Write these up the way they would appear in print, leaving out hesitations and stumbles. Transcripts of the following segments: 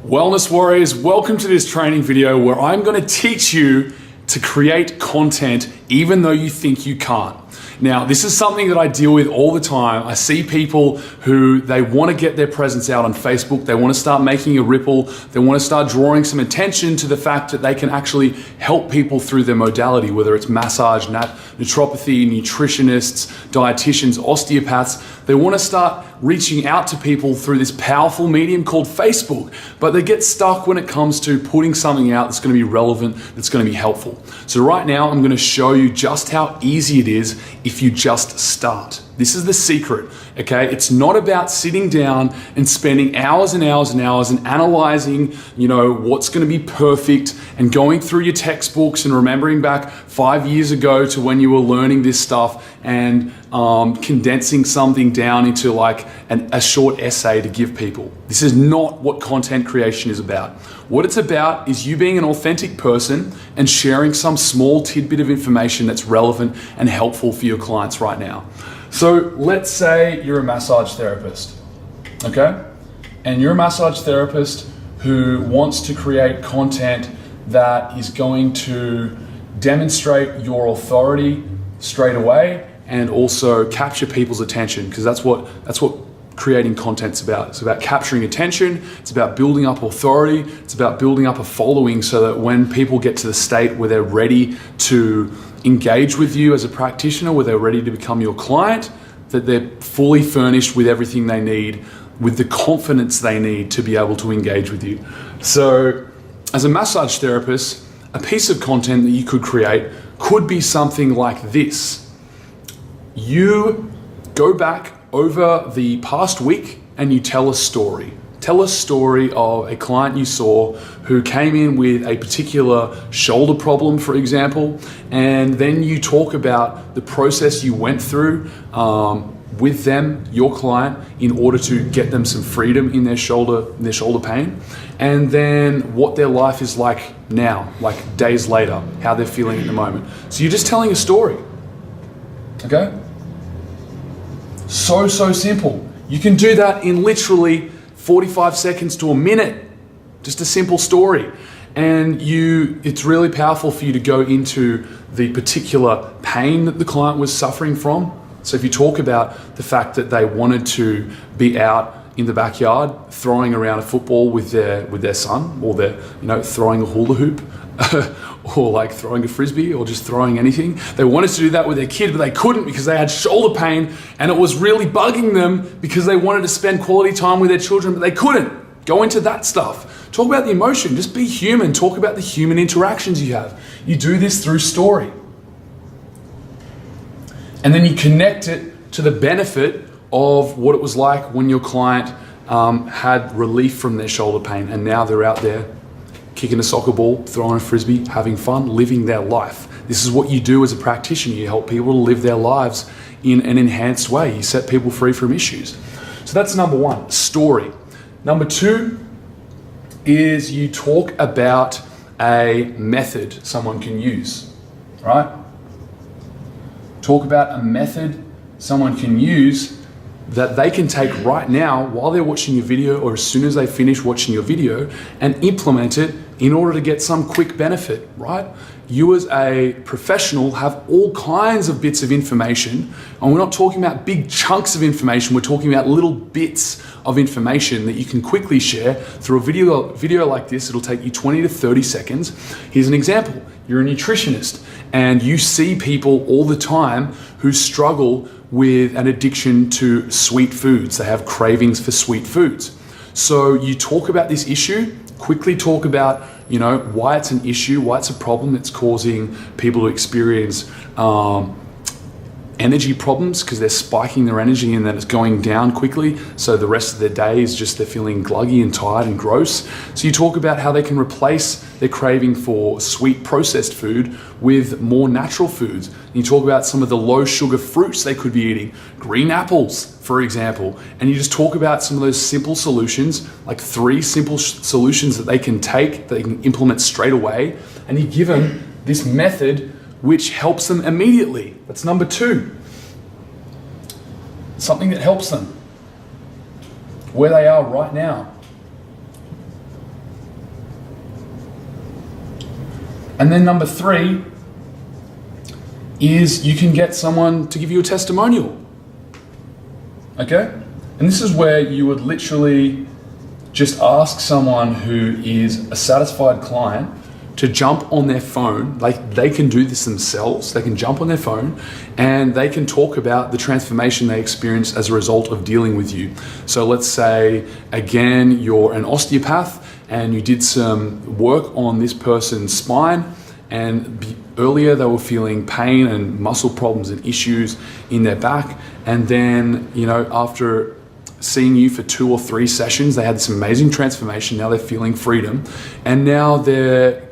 Wellness Warriors, welcome to this training video where I'm going to teach you to create content even though you think you can't. Now, this is something that I deal with all the time. I see people who they want to get their presence out on Facebook. They want to start making a ripple. They want to start drawing some attention to the fact that they can actually help people through their modality, whether it's massage, naturopathy, nutritionists, dietitians, osteopaths. They want to start reaching out to people through this powerful medium called Facebook, but they get stuck when it comes to putting something out that's going to be relevant, that's going to be helpful. So right now, I'm going to show you just how easy it is if you just start. This is the secret, okay? It's not about sitting down and spending hours and hours and hours and analyzing, what's gonna be perfect and going through your textbooks and remembering back 5 years ago to when you were learning this stuff and condensing something down into like a short essay to give people. This is not what content creation is about. What it's about is you being an authentic person and sharing some small tidbit of information that's relevant and helpful for your clients right now. So let's say you're a massage therapist, okay? And you're a massage therapist who wants to create content that is going to demonstrate your authority straight away and also capture people's attention, because that's what creating content's about. It's about capturing attention, it's about building up authority, it's about building up a following so that when people get to the state where they're ready to engage with you as a practitioner, where they're ready to become your client, that they're fully furnished with everything they need, with the confidence they need to be able to engage with you. So as a massage therapist, a piece of content that you could create could be something like this. You go back over the past week and you tell a story. Tell a story of a client you saw who came in with a particular shoulder problem, for example, and then you talk about the process you went through with them, your client, in order to get them some freedom in their shoulder pain, and then what their life is like now, like days later, how they're feeling at the moment. So you're just telling a story, okay? So simple. You can do that in literally 45 seconds to a minute, just a simple story. And it's really powerful for you to go into the particular pain that the client was suffering from. So if you talk about the fact that they wanted to be out in the backyard throwing around a football with their son, or they're throwing a hula hoop, or like throwing a frisbee, or just throwing anything. They wanted to do that with their kid, but they couldn't because they had shoulder pain and it was really bugging them because they wanted to spend quality time with their children, but they couldn't. Go into that stuff. Talk about the emotion, just be human. Talk about the human interactions you have. You do this through story. And then you connect it to the benefit of what it was like when your client had relief from their shoulder pain, and now they're out there kicking a soccer ball, throwing a frisbee, having fun, living their life. This is what you do as a practitioner. You help people to live their lives in an enhanced way. You set people free from issues. So that's number one, story. Number two is you talk about a method someone can use, right? Talk about a method someone can use that they can take right now while they're watching your video, or as soon as they finish watching your video, and implement it in order to get some quick benefit, right? You as a professional have all kinds of bits of information, and we're not talking about big chunks of information, we're talking about little bits of information that you can quickly share through a video like this. It'll take you 20 to 30 seconds. Here's an example. You're a nutritionist and you see people all the time who struggle with an addiction to sweet foods. They have cravings for sweet foods. So you talk about this issue, quickly talk about why it's an issue, why it's a problem that's causing people to experience energy problems because they're spiking their energy and then it's going down quickly. So the rest of their day is just they're feeling gluggy and tired and gross. So you talk about how they can replace their craving for sweet processed food with more natural foods. And you talk about some of the low sugar fruits they could be eating, green apples, for example. And you just talk about some of those simple solutions, like 3 simple solutions that they can take, that they can implement straight away. And you give them this method which helps them immediately. That's number 2. Something that helps them where they are right now. And then number 3 is you can get someone to give you a testimonial. Okay? And this is where you would literally just ask someone who is a satisfied client to jump on their phone. Like, they can do this themselves. They can jump on their phone and they can talk about the transformation they experienced as a result of dealing with you. So let's say, again, you're an osteopath and you did some work on this person's spine, and earlier they were feeling pain and muscle problems and issues in their back. And then, after seeing you for 2 or 3 sessions, they had this amazing transformation. Now they're feeling freedom, and now they're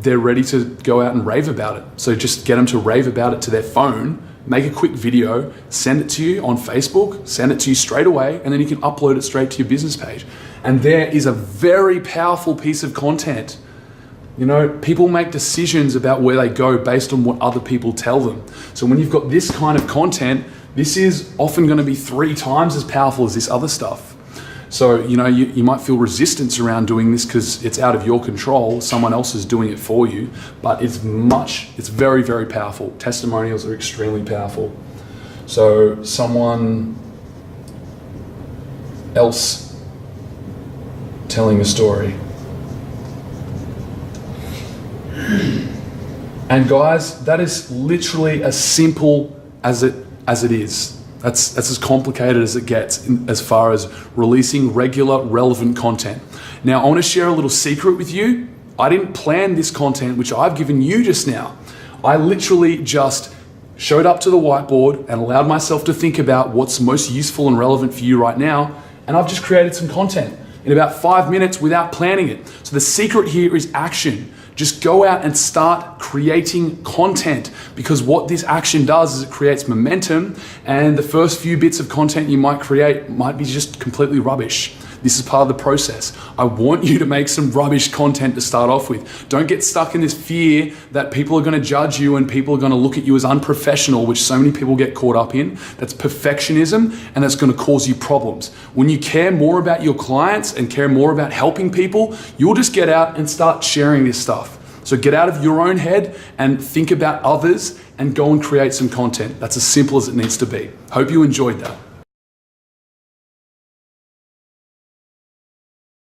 ready to go out and rave about it. So just get them to rave about it to their phone, make a quick video, send it to you on Facebook, send it to you straight away, and then you can upload it straight to your business page. And there is a very powerful piece of content. People make decisions about where they go based on what other people tell them. So when you've got this kind of content, this is often going to be 3 times as powerful as this other stuff. So, you might feel resistance around doing this because it's out of your control. Someone else is doing it for you, but it's very, very powerful. Testimonials are extremely powerful. So someone else telling a story. And guys, that is literally as simple as it is. That's as complicated as it gets as far as releasing regular, relevant content. Now, I want to share a little secret with you. I didn't plan this content, which I've given you just now. I literally just showed up to the whiteboard and allowed myself to think about what's most useful and relevant for you right now. And I've just created some content in about 5 minutes without planning it. So the secret here is action. Just go out and start creating content, because what this action does is it creates momentum, and the first few bits of content you might create might be just completely rubbish. This is part of the process. I want you to make some rubbish content to start off with. Don't get stuck in this fear that people are going to judge you and people are going to look at you as unprofessional, which so many people get caught up in. That's perfectionism, and that's going to cause you problems. When you care more about your clients and care more about helping people, you'll just get out and start sharing this stuff. So get out of your own head and think about others and go and create some content. That's as simple as it needs to be. Hope you enjoyed that.